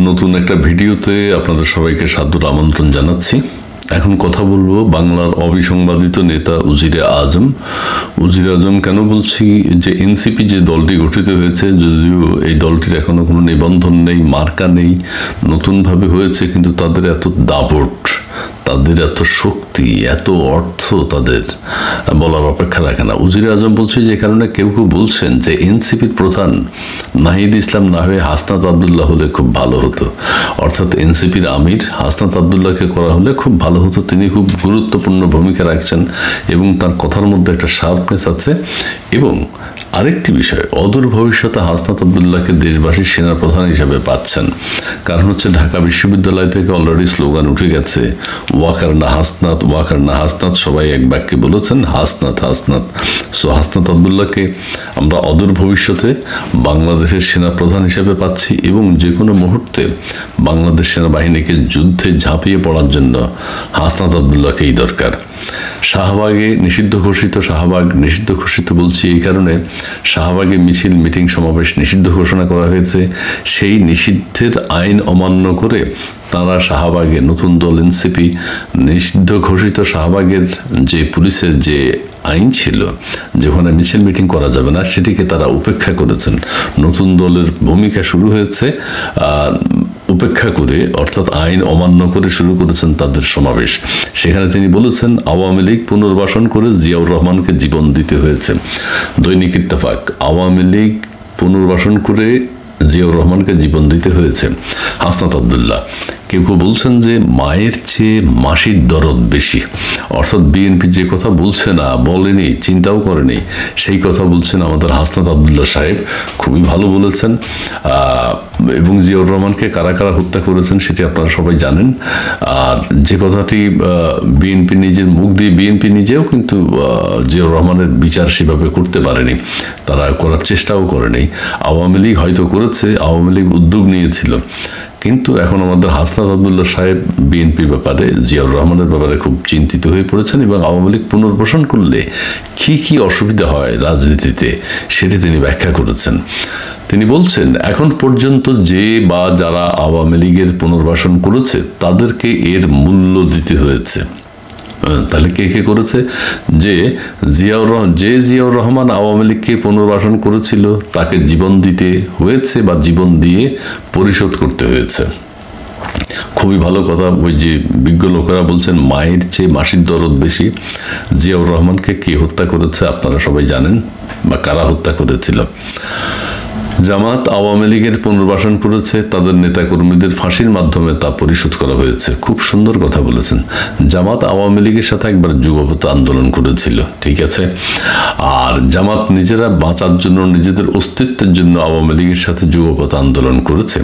নতুন একটা ভিডিওতে আপনাদের সবাইকে সাদর আমন্ত্রণ জানাচ্ছি। এখন কথা বলবো বাংলার অবিসংবাদিত নেতা উজিরে আজম। উজিরে আজম কেন বলছি, যে এনসিপি যে দলটি গঠিত হয়েছে, যদিও এই দলটির এখনো কোনো নিবন্ধন নেই, মার্কা নেই, নতুনভাবে হয়েছে, কিন্তু তাদের এত দাপট, তাদের এত শক্তি, এত অর্থ তাদের বলার অপেক্ষা রাখে না। উজিরে আজম বলছে যে কারণে কেউ কেউ বলছেন যে এনসিপির প্রধান নাহিদ ইসলাম না হয়ে হাসনাত আবদুল্লাহ হলে খুব ভালো হতো, অর্থাৎ এনসিপির আমির হাসনাত আবদুল্লাহকে করা হলে খুব ভালো হতো। তিনি খুব গুরুত্বপূর্ণ ভূমিকা রাখছেন এবং তার কথার মধ্যে একটা শার্পনেস আছে। এবং আরেকটি বিষয়, অদূর ভবিষ্যতে হাসনাত আবদুল্লাহকে দেশবাসীর সেনাপ্রধান হিসাবে পাচ্ছেন। কারণ হচ্ছে ঢাকা বিশ্ববিদ্যালয় থেকে অলরেডি স্লোগান উঠে গেছে, ওয়াকার না হাসনাত, ওয়াকার না হাসনাত, সবাই এক বাক্যে বলেছেন হাসনাত হাসনাত। সো হাসনাত আবদুল্লাহকে আমরা অদূর ভবিষ্যতে বাংলাদেশের সেনাপ্রধান হিসেবে পাচ্ছি এবং যে কোনো মুহূর্তে বাংলাদেশ সেনাবাহিনীকে যুদ্ধে ঝাঁপিয়ে পড়ার জন্য হাসনাত আবদুল্লাহকেই দরকার। শাহবাগে নিষিদ্ধ ঘোষিত, শাহবাগ নিষিদ্ধ ঘোষিত বলছি এই কারণে, শাহবাগে মিছিল, মিটিং, সমাবেশ নিষিদ্ধ ঘোষণা করা হয়েছে। সেই নিষিদ্ধের আইন অমান্য করে তারা শাহবাগে, নতুন দল এনসিপি নিষিদ্ধ ঘোষিত শাহবাগের যে পুলিশের যে আইন ছিল যেখানে মিছিল মিটিং করা যাবে না, সেটিকে তারা উপেক্ষা করেছেন। নতুন দলের ভূমিকা শুরু হয়েছে উপেক্ষা করে, অর্থাৎ আইন অমান্য করে শুরু করেছেন তাদের সমাবেশ। সেখানে তিনি বলেছেন আওয়ামী লীগ পুনর্বাসন করে জিয়াউর রহমানকে জীবন দিতে হয়েছে। দৈনিক ইত্তেফাক, আওয়ামী লীগ পুনর্বাসন করে জিয়াউর রহমানকে জীবন দিতে হয়েছে। হাসনাত আবদুল্লাহ, কেউ কেউ বলছেন যে মায়ের চেয়ে মাসির দরদ বেশি, অর্থাৎ বিএনপি যে কথা বলছে না, বলেনি, চিন্তাও করেনি, সেই কথা বলছেন আমাদের হাসনাত আবদুল্লাহ সাহেব। খুবই ভালো বলেছেন। এবং জিয়াউর রহমানকে কারা কারা হত্যা করেছেন সেটি আপনারা সবাই জানেন। আর যে কথাটি বিএনপি নিজের মুখ দিয়ে, বিএনপি নিজেও কিন্তু জিয়াউর রহমানের বিচার সেভাবে করতে পারেনি, তারা করার চেষ্টাও করেনি। আওয়ামী লীগ হয়তো করেছে, আওয়ামী লীগ উদ্যোগ নিয়েছিল, কিন্তু এখন আমাদের হাসনাত আবদুল্লাহ সাহেব বিএনপির ব্যাপারে, জিয়াউর রহমানের ব্যাপারে খুব চিন্তিত হয়ে পড়েছেন এবং আওয়ামী লীগ পুনর্বাসন করলে কি কি অসুবিধা হয় রাজনীতিতে সেটি তিনি ব্যাখ্যা করেছেন। তিনি বলছেন এখন পর্যন্ত যে বা যারা আওয়ামী লীগের পুনর্বাসন করেছে তাদেরকে এর মূল্য দিতে হয়েছে। তাহলে কে কে করেছে? যে জিয়াউর রহমান আওয়ামী লীগকে পুনর্বাসন করেছিল তাকে জীবন দিতে হয়েছে বা জীবন দিয়ে পরিশোধ করতে হয়েছে। খুবই ভালো কথা। ওই যে বিজ্ঞ লোকেরা বলছেন মায়ের চেয়ে মাসির দরদ বেশি। জিয়াউর রহমানকে কে হত্যা করেছে আপনারা সবাই জানেন, বা কারা হত্যা করেছিল। জামাত আওয়ামী লীগের পুনর্বাসন করেছে, তাদের নেতাকর্মীদের ফাঁসির মাধ্যমে তা পরিশোধ করা হয়েছে। খুব সুন্দর কথা বলেছেন। জামাত আওয়ামী লীগের সাথে একবার যুগপৎ আন্দোলন করেছিল, ঠিক আছে। আর জামাত নিজেরা বাঁচার জন্য, নিজেদের অস্তিত্বের জন্য আওয়ামী লীগের সাথে যুগপৎ আন্দোলন করেছে।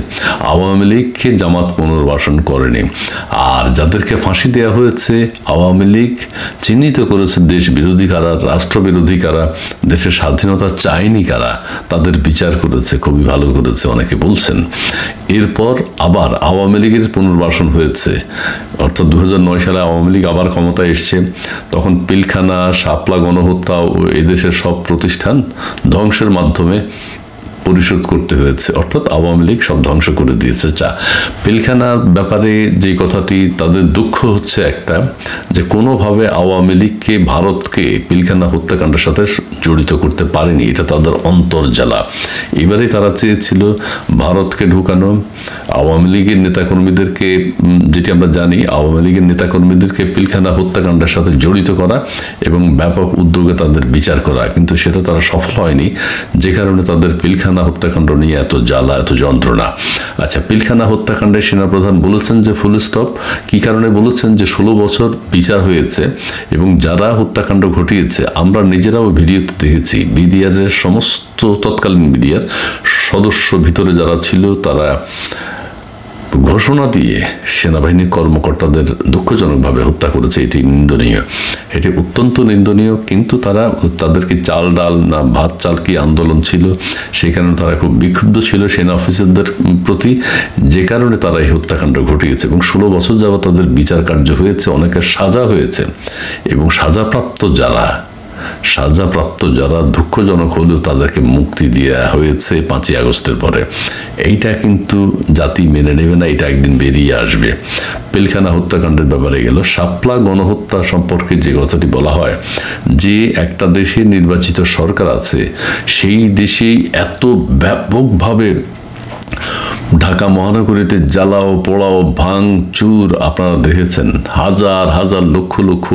আওয়ামী লীগকে জামাত পুনর্বাসন করেনি। আর যাদেরকে ফাঁসি দেওয়া হয়েছে, আওয়ামী লীগ চিহ্নিত করেছে দেশ বিরোধী কারা, রাষ্ট্রবিরোধী কারা, দেশের স্বাধীনতা চায়নি কারা, তাদের বিচার করেছে। খুবই ভালো করেছে অনেকে বলছেন। এরপর আবার আওয়ামী লীগের পুনর্বাসন হয়েছে, অর্থাৎ 2009 সালে আওয়ামী লীগ আবার ক্ষমতায় এসছে। তখন পিলখানা, শাপলা গণহত্যা ও এদেশের সব প্রতিষ্ঠান ধ্বংসের মাধ্যমে পরিশোধ করতে হয়েছে, অর্থাৎ আওয়ামী লীগ সব ধ্বংস করে দিয়েছে। পিলখানার ব্যাপারে যে কথাটি তাদের দুঃখ হচ্ছে একটা, যে কোনোভাবে আওয়ামী লীগকে, ভারতকে পিলখানা হত্যাকাণ্ডের সাথে জড়িত করতে পারেনি, এটা তাদের অন্তর্জ্বালা। এবারে তারা চেয়েছিল ভারতকে ঢুকানো, আওয়ামী লীগের নেতাকর্মীদেরকে, যেটি আমরা জানি আওয়ামী লীগের নেতাকর্মীদেরকে পিলখানা হত্যাকাণ্ডের সাথে জড়িত করা এবং ব্যাপক উদ্যোগে তাদের বিচার করা, কিন্তু সেটা তারা সফল হয়নি, যে কারণে তাদের পিলখানা হত্যাকাণ্ড নিয়ে এত জ্বালা, এত যন্ত্রণা। আচ্ছা, পিলখানা হত্যাকাণ্ডে সেনাপ্রধান বলেছেন যে ফুল স্টপ। কি কারণে বলেছেন? যে 16 বছর বিচার হয়েছে এবং যারা হত্যাকাণ্ড ঘটিয়েছে আমরা নিজেরাও ভিডিওতে দেখেছি, বিডিআরের সমস্ত তৎকালীন বিডিআর সদস্য ভিতরে যারা ছিল তারা ঘোষণা দিয়ে সেনাবাহিনীর কর্মকর্তাদের দুঃখজনকভাবে হত্যা করেছে। এটি নিন্দনীয়, এটি অত্যন্ত নিন্দনীয়। কিন্তু তাদেরকে চাল ডাল না ভাত চাল কি আন্দোলন ছিল, সেখানে তারা খুব বিক্ষুব্ধ ছিল সেনা অফিসারদের প্রতি, যে কারণে তারা এই হত্যাকাণ্ড ঘটিয়েছে। এবং 16 বছর যাবত তাদের বিচার কার্য হয়েছে, অনেকের সাজা হয়েছে এবং সাজাপ্রাপ্ত যারা সাজাপ্রাপ্ত যারা দুঃখজনক হলেও তাদেরকে মুক্তি দেওয়া হয়েছে 5ই আগস্টের পরে, এইটা কিন্তু জাতি মেনে নেবে না, এটা একদিন বেরিয়ে আসবে। পিলখানা হত্যাকাণ্ডের ব্যাপারে গেল, শাপলা গণহত্যা সম্পর্কে যে কথাটি বলা হয় যে একটা দেশে নির্বাচিত সরকার আছে, সেই দেশেই এত ব্যাপকভাবে ঢাকা মহানগরীতে জ্বালাও পোড়াও ভাঙচুর আপনারা দেখেছেন, হাজার হাজার লক্ষ লক্ষ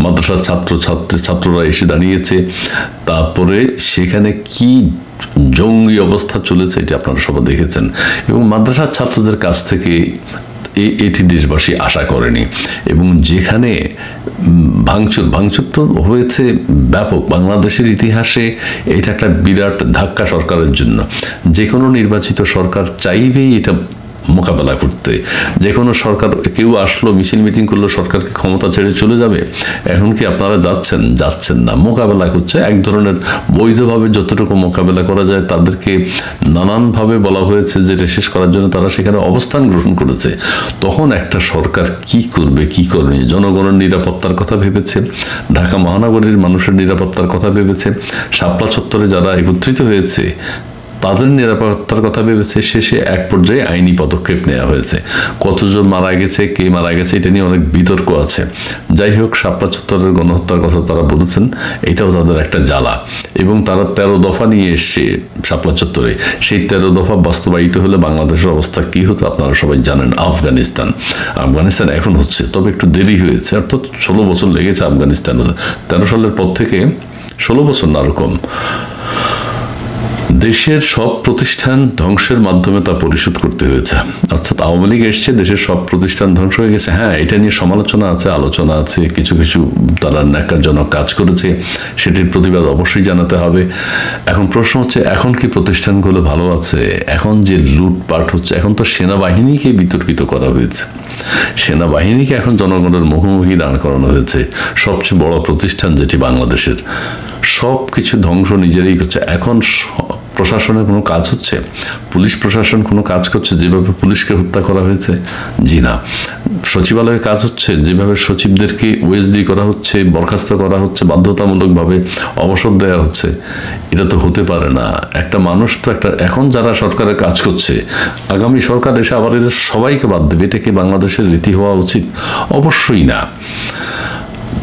মাদ্রাসার ছাত্ররা এসে দাঁড়িয়েছে, তারপরে সেখানে কি জঙ্গি অবস্থা চলেছে এটা আপনারা সবাই দেখেছেন। এবং মাদ্রাসার ছাত্রদের কাছ থেকে এটি দেশবাসী আশা করেনি। এবং যেখানে ভাঙচুর তো হয়েছে ব্যাপক, বাংলাদেশের ইতিহাসে এটা একটা বিরাট ধাক্কা সরকারের জন্য। যে কোনো নির্বাচিত সরকার চাইবেই এটা মোকাবেলা করতে। যে কোনো সরকার, কেউ আসলো মিছিল মিটিং করলো, সরকারকে ক্ষমতা ছেড়ে চলে যাবে? এখন কি আপনারা যাচ্ছেন না, মোকাবেলা করছে এক ধরনের বৈধভাবে যতটুকু মোকাবেলা করা যায়। তাদেরকে নানানভাবে বলা হয়েছে যেটা শেষ করার জন্য তারা সেখানে অবস্থান গ্রহণ করেছে। তখন একটা সরকার কি করবে কি করবে? জনগণের নিরাপত্তার কথা ভেবেছে, ঢাকা মহানগরীর মানুষের নিরাপত্তার কথা ভেবেছে, শাপলা চত্বরে যারা একত্রিত হয়েছে তাদের নিরাপত্তার কথা ভেবেছে। শেষে এক পর্যায়ে আইনি পদক্ষেপ নেওয়া হয়েছে। কতজন মারা গেছে, কে মারা গেছে, এটা নিয়ে অনেক বিতর্ক আছে। যাই হোক, শাপলা চত্বরের গণহত্যার কথা তারা বলেছেন, এটাও তাদের একটা জ্বালা। এবং তারা 13 দফা নিয়ে এসছে শাপলা চত্বরে। সেই 13 দফা বাস্তবায়িত হলে বাংলাদেশের অবস্থা কি হতো আপনারা সবাই জানেন। আফগানিস্তান এখন হচ্ছে, তবে একটু দেরি হয়েছে, অর্থাৎ 16 বছর লেগেছে আফগানিস্তান 13 সালের পর থেকে 16 বছর না রকম। দেশের সব প্রতিষ্ঠান ধ্বংসের মাধ্যমে তা পরিশোধ করতে হয়েছে। অর্থাৎ আওয়ামী লীগ এসছে, দেশের সব প্রতিষ্ঠান ধ্বংস হয়ে গেছে। হ্যাঁ, এটা নিয়ে সমালোচনা আছে, আলোচনা আছে, কিছু কিছু তারা ন্যাক্কারজনক কাজ করেছে, সেটির প্রতিবাদ অবশ্যই জানাতে হবে। এখন প্রশ্ন হচ্ছে, এখন কি প্রতিষ্ঠানগুলো ভালো আছে? এখন যে লুটপাট হচ্ছে, এখন তো সেনাবাহিনীকে বিতর্কিত করা হয়েছে। সেনাবাহিনীকে এখন জনগণের মুখোমুখি দাঁড় করানো হয়েছে। সবচেয়ে বড় প্রতিষ্ঠান যেটি বাংলাদেশের, সব কিছু ধ্বংস নিজেরাই করছে। এখন প্রশাসনের কোনো কাজ হচ্ছে? পুলিশ প্রশাসন কোনো কাজ করছে যেভাবে পুলিশকে হত্যা করা হয়েছে? জি না। সচিবালয়ে কাজ হচ্ছে যেভাবে সচিবদেরকে ওএসডি করা হচ্ছে, বরখাস্ত করা হচ্ছে, বাধ্যতামূলকভাবে অবসর দেওয়া হচ্ছে? এটা তো হতে পারে না। একটা মানুষ তো এখন যারা সরকারের কাজ করছে, আগামী সরকার এসে আবার এদের সবাইকে বাদ দেবে, এটা কি বাংলাদেশের রীতি হওয়া উচিত? অবশ্যই না।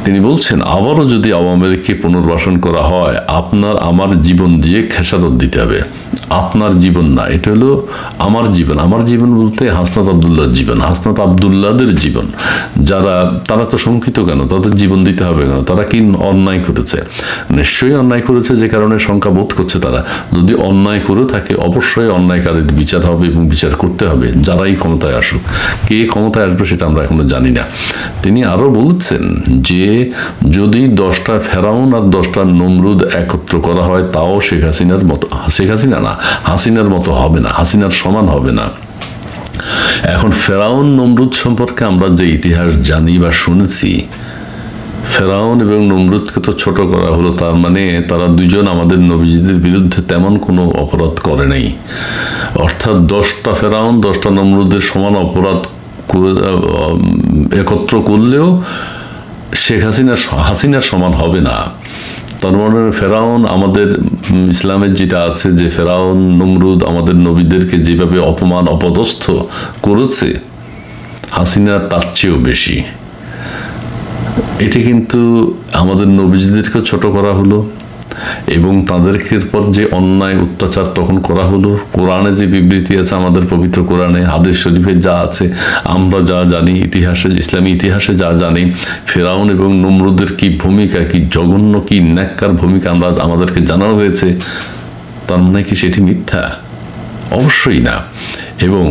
তিনি বলছেন, আবারও যদি আওয়ামী লীগকে পুনর্বাসন করা হয়, আপনার আমার জীবন দিয়ে খেসারত দিতে হবে। আপনার জীবন না, এটা হলো আমার জীবন। আমার জীবন বলতে হাসনাত আবদুল্লাহর জীবন, হাসনাত আবদুল্লাহদের জীবন। তারা তো শঙ্কিত কেন? তাদের জীবন দিতে হবে কেন? তারা কি অন্যায় করেছে? নিশ্চয়ই অন্যায় করেছে, যে কারণে শঙ্কা বোধ করছে তারা। যদি অন্যায় করে থাকে, অবশ্যই অন্যায়কারীর বিচার হবে এবং বিচার করতে হবে, যারাই ক্ষমতায় আসুক। কে ক্ষমতায় আসবে সেটা আমরা এখনো জানি না। তিনি আরো বলছেন যে যদি 10টা ফেরাউন আর 10টা নমরুদ একত্র করা হয়, তাও শেখ হাসিনার মতো হবে না, হাসিনার সমান হবে না। এখন ফেরাউন নমরুদ সম্পর্কে আমরা যে ইতিহাস জানি বা শুনেছি, ফেরাউন এবং নমরুদকে তো ছোট করা হলো, তার মানে তারা দুজন আমাদের নবীজিদের বিরুদ্ধে তেমন কোনো অপরাধ করে নাই। অর্থাৎ 10টা ফেরাউন 10টা নমরুদের সমান অপরাধ একত্র করলেও শেখ হাসিনার সমান হবে না। তার মানে ফেরাউন আমাদের ইসলামের যেটা আছে, যে ফেরাউন নমরুদ আমাদের নবীদেরকে যেভাবে অপমান অপদস্থ করেছে, হাসিনা তার চেয়েও বেশি। এটি কিন্তু আমাদের নবীদেরকেও ছোট করা হলো, এবং তাদেরকে পর যে অন্যায় অত্যাচার তখন করা হলো। কোরআনে যে বিবৃতি আছে, আমাদের পবিত্র কোরআনে, হাদিস শরীফে যা আছে, আমরা যা জানি, ইতিহাসে, ইসলামী ইতিহাসে যা জানি, ফেরাউন এবং নমরুদের কি ভূমিকা, কি জঘন্য, কি ন্যাক্কার ভূমিকা আমাদেরকে জানানো হয়েছে, তার মানে কি সেটি মিথ্যা? অবশ্যই না। এবং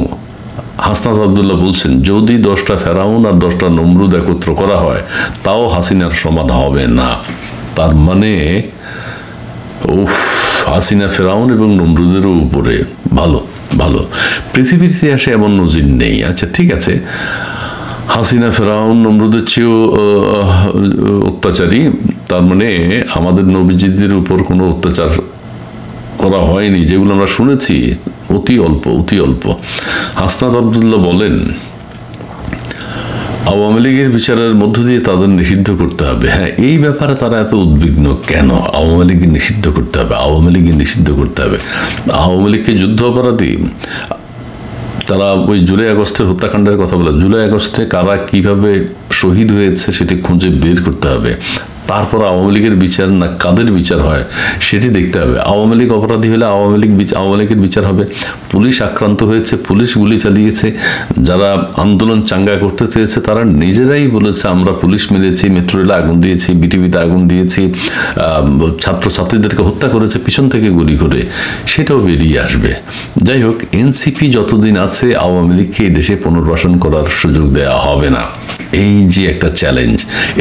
হাসনাত আবদুল্লাহ বলছেন, যদি 10টা ফেরাউন আর 10টা নমরুদ একত্র করা হয়, তাও হাসিনার সমান হবে না। তার মানে হাসিনা ফেরাউন এবং নমরুদেরও উপরে। ভালো পৃথিবীর ইতিহাসে এমন নজির নেই। আচ্ছা, ঠিক আছে, হাসিনা ফেরাউন নমরুদের চেয়েও অত্যাচারী, তার মানে আমাদের নবীজিদের উপর কোনো অত্যাচার করা হয়নি, যেগুলো আমরা শুনেছি অতি অল্প। হাসনাত আবদুল্লাহ বলেন, আওয়ামী লীগের বিচারের মধ্য দিয়ে তাদের নিষিদ্ধ করতে হবে। হ্যাঁ, এই ব্যাপারে তারা এত উদ্বিগ্ন কেন? আওয়ামী লীগকে নিষিদ্ধ করতে হবে, আওয়ামী লীগকে নিষিদ্ধ করতে হবে। আওয়ামী লীগকে যুদ্ধ অপরাধী, তারা ওই জুলাই আগস্টের হত্যাকাণ্ডের কথা বলে, জুলাই আগস্টে কারা কিভাবে শহীদ হয়েছে সেটি খুঁজে বের করতে হবে। তারপর আওয়ামী লীগের বিচার না কাদের বিচার হয় সেটি দেখতে হবে। আওয়ামী লীগ অপরাধী হলে আওয়ামী লীগের বিচার হবে। পুলিশ আক্রান্ত হয়েছে, পুলিশ গুলি চালিয়েছে, যারা আন্দোলন চাঙ্গা করতে চেয়েছে তারা নিজেরাই বলেছে আমরা পুলিশ মেরেছি, মেট্রো রেলে আগুন দিয়েছি, বিটিভিতে আগুন দিয়েছি, ছাত্রছাত্রীদেরকে হত্যা করেছে পিছন থেকে গুলি করে, সেটাও বেরিয়ে আসবে। যাই হোক, এনসিপি যতদিন আছে আওয়ামী লীগকে এই দেশে পুনর্বাসন করার সুযোগ দেওয়া হবে না। এই যে একটা চ্যালেঞ্জ,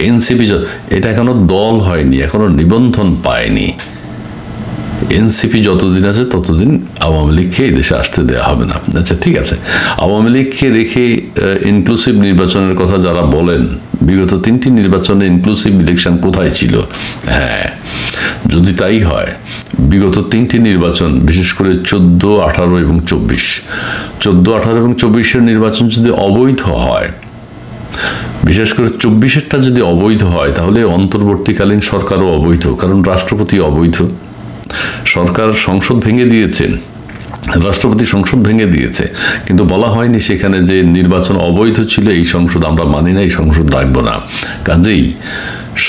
এনসিপি এটা এখনো দল হয়নি, এখনো নিবন্ধন পায়নি। এনসিপি যতদিন আছে ততদিন আওয়ামী লীগকে এই দেশে আসতে দেওয়া হবে না। আচ্ছা, ঠিক আছে, আওয়ামী লীগকে রেখে ইনক্লুসিভ নির্বাচনের কথা যারা বলেন, বিগত 3টি নির্বাচনে ইনক্লুসিভ ইলেকশন কোথায় ছিল? হ্যাঁ, যদি তাই হয়, বিগত 3টি নির্বাচন, বিশেষ করে 14, 18 এবং 24, 14, 18 এবং 24-এর নির্বাচন যদি অবৈধ হয়, বিশেষ করে 24-এরটা যদি অবৈধ হয়, তাহলে অন্তর্বর্তীকালীন সরকারও অবৈধ, কারণ রাষ্ট্রপতি অবৈধ। সরকার সংসদ ভেঙে দিয়েছেন, রাষ্ট্রপতি সংসদ ভেঙে দিয়েছে, কিন্তু বলা হয়নি সেখানে যে নির্বাচন অবৈধ ছিল, এই সংসদ আমরা মানি না, এই সংসদ রাখবো না। কাজেই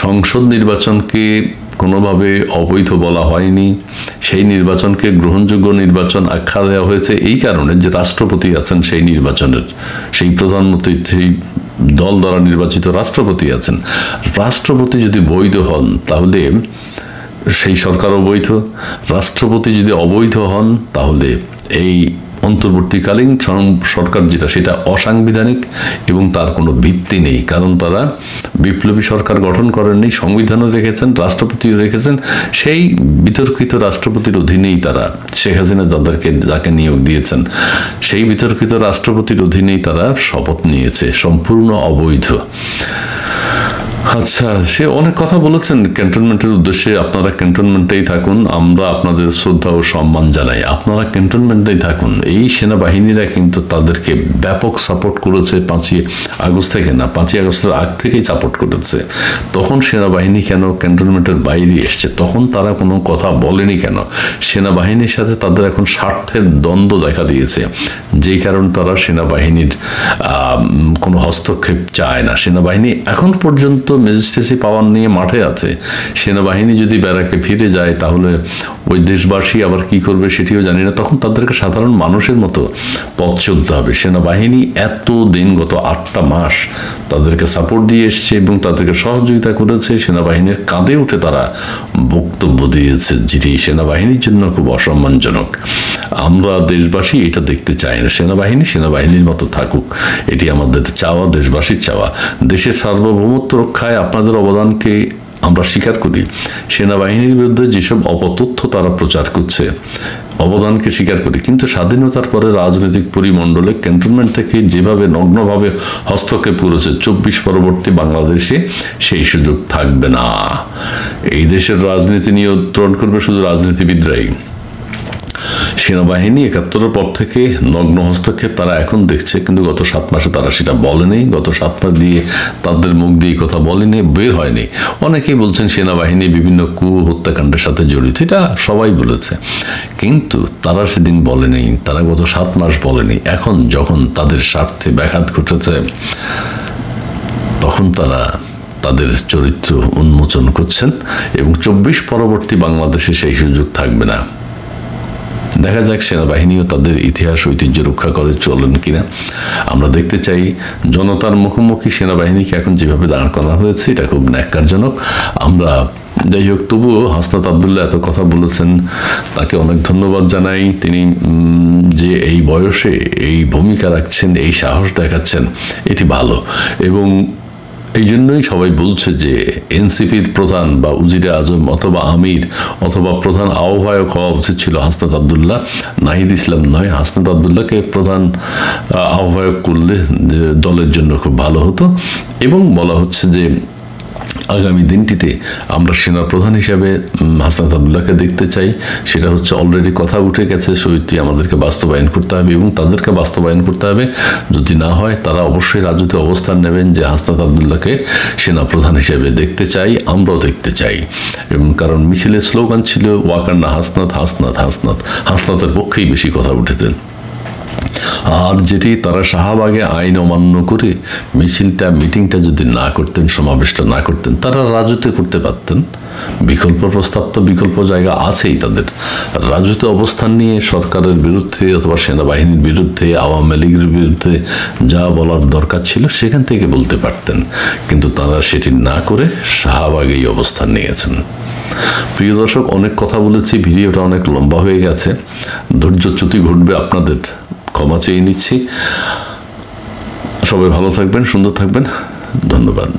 সংসদ নির্বাচনকে কোনোভাবে অবৈধ বলা হয়নি। সেই নির্বাচনকে গ্রহণযোগ্য নির্বাচন আখ্যা দেওয়া হয়েছে এই কারণে যে রাষ্ট্রপতি আছেন সেই নির্বাচনের, সেই প্রধানমন্ত্রী, সেই দল দ্বারা নির্বাচিত রাষ্ট্রপতি আছেন। রাষ্ট্রপতি যদি বৈধ হন তাহলে সেই সরকারও বৈধ। রাষ্ট্রপতি যদি অবৈধ হন তাহলে এই অন্তর্বর্তীকালীন সরকার যেটা, সেটা অসাংবিধানিক এবং তার কোনো ভিত্তি নেই, কারণ তারা বিপ্লবী সরকার গঠন করেননি, সংবিধানও রেখেছেন, রাষ্ট্রপতিও রেখেছেন। সেই বিতর্কিত রাষ্ট্রপতির অধীনেই তারা, শেখ হাসিনা যাকে নিয়োগ দিয়েছেন, সেই বিতর্কিত রাষ্ট্রপতির অধীনেই তারা শপথ নিয়েছে, সম্পূর্ণ অবৈধ। আচ্ছা, সে অনেক কথা বলেছেন ক্যান্টনমেন্টের উদ্দেশ্যে। আপনারা ক্যান্টনমেন্টেই থাকুন, আমরা আপনাদের শ্রদ্ধা ও সম্মান জানাই, আপনারা ক্যান্টনমেন্টেই থাকুন। এই সেনাবাহিনীরা কিন্তু তাদেরকে ব্যাপক সাপোর্ট করেছে 5ই আগস্ট থেকে, না 5ই আগস্টের আগ থেকেই সাপোর্ট করেছে। তখন সেনাবাহিনী কেন ক্যান্টনমেন্টের বাইরে এসছে? তখন তারা কোনো কথা বলেনি কেন? সেনাবাহিনীর সাথে তাদের এখন স্বার্থের দ্বন্দ্ব দেখা দিয়েছে, যেই কারণে তারা সেনাবাহিনীর কোনো হস্তক্ষেপ চায় না। সেনাবাহিনী এখন পর্যন্ত ম্যাজিস্ট্রেসি পাওয়ার নিয়ে মাঠে আছে। সেনাবাহিনী যদি ব্যারাকে ফিরে যায় তাহলে ওই দেশবাসী আবার কি করবে সেটিও জানি না। তখন তাদেরকে সাধারণ মানুষের মতো পথ চলতে হবে। সেনাবাহিনী এত দিন, গত 8টা মাস তাদেরকে সাপোর্ট দিয়ে এসছে এবং তাদেরকে সহযোগিতা করেছে। সেনাবাহিনীর কাঁধে উঠে তারা বক্তব্য দিয়েছে, যেটি সেনাবাহিনীর জন্য খুব অসম্মানজনক। আমরা দেশবাসী এটা দেখতে চাই না। সেনাবাহিনী সেনাবাহিনীর মতো থাকুক, এটি আমাদের চাওয়া, দেশবাসীর চাওয়া। দেশের সার্বভৌমত্ব রক্ষায় আপনাদের অবদানকে আমরা স্বীকার করি। সেনাবাহিনীর বিরুদ্ধে যেসব অপতথ্য তারা প্রচার করছে, অবদানকে স্বীকার করি, কিন্তু স্বাধীনতার পরে রাজনৈতিক পরিমণ্ডলে ক্যান্টনমেন্ট থেকে যেভাবে নগ্নভাবে হস্তক্ষেপ করেছে 24 পরবর্তী বাংলাদেশে সেই সুযোগ থাকবে না। এই দেশের রাজনীতি নিয়ন্ত্রণ করবে শুধু রাজনীতিবিদরাই। সেনাবাহিনী 71-এর পর থেকে নগ্ন হস্তক্ষেপ তারা এখন দেখছে, কিন্তু গত 7 মাসে তারা সেটা বলেনি। গত 7 মাস দিয়ে তাদের মুখ দিয়ে কথা বলেনি, বের হয়নি। অনেকেই বলছেন সেনাবাহিনী বিভিন্ন হত্যাকাণ্ডের সাথে জড়িত, এটা সবাই বলেছে, কিন্তু তারা সেদিন বলেনি, তারা গত 7 মাস বলেনি। এখন যখন তাদের স্বার্থে ব্যাঘাত ঘটেছে তখন তারা তাদের চরিত্র উন্মোচন করছেন এবং 24 পরবর্তী বাংলাদেশে সেই সুযোগ থাকবে না। দেখা যাক সেনাবাহিনীও তাদের ইতিহাস ঐতিহ্য রক্ষা করে চলেন কিনা। আমরা দেখতে চাই জনতার মুখোমুখি সেনাবাহিনীকে এখন যেভাবে দাঁড় করা হয়েছে, এটা খুব ন্যাক্কারজনক। আমরা যাই হোক, তবুও হাসনাত আবদুল্লাহ এত কথা বলেছেন, তাকে অনেক ধন্যবাদ জানাই। তিনি যে এই বয়সে এই ভূমিকা রাখছেন, এই সাহস দেখাচ্ছেন, এটি ভালো। এবং এই জন্যই সবাই বলছে যে এনসিপির প্রধান বা উজিরে আজম অথবা আমির অথবা প্রধান আহ্বায়ক হওয়া উচিত ছিল হাসনাত আবদুল্লাহ, নাহিদ ইসলাম নয়। হাসনাত আবদুল্লাহকে প্রধান আহ্বায়ক করলে দলের জন্য খুব ভালো হতো। এবং বলা হচ্ছে যে আগামী দিনটিতে আমরা সেনাপ্রধান হিসাবে হাসনাত আবদুল্লাহকে দেখতে চাই। সেটা হচ্ছে অলরেডি কথা উঠে গেছে, সেটি আমাদেরকে বাস্তবায়ন করতে হবে এবং তাদেরকে বাস্তবায়ন করতে হবে। যদি না হয় তারা অবশ্যই রাজনীতি অবস্থান নেবেন যে হাসনাত আবদুল্লাহকে সেনাপ্রধান হিসেবে দেখতে চাই, আমরাও দেখতে চাই। এবং কারণ মিছিলের স্লোগান ছিল ওয়াকান্না হাসনাত হাসনাত হাসনাত, হাসনাতের পক্ষেই বেশি কথা উঠেছে। আর যেটি তারা শাহবাগে আইন অমান্য করে মিটিংটা যদি না করতেন, সমাবেশটা না করতেন, তারা রাজত্ব করতে পারতেন। বিকল্প প্রস্তাব তো বিকল্প জায়গা আছেই তাদের। রাজত্ব অবস্থান নিয়ে সরকারের বিরুদ্ধে অথবা সেনাবাহিনীর বিরুদ্ধে, আওয়ামী লীগের বিরুদ্ধে যা বলার দরকার ছিল সেখান থেকে বলতে পারতেন, কিন্তু তারা সেটি না করে শাহবাগেই অবস্থান নিয়েছেন। প্রিয় দর্শক, অনেক কথা বলেছি, ভিডিওটা অনেক লম্বা হয়ে গেছে, ধৈর্যচ্যুতি ঘটবে আপনাদের, ক্ষমা চেয়ে নিচ্ছি। সবাই ভালো থাকবেন, সুন্দর থাকবেন, ধন্যবাদ।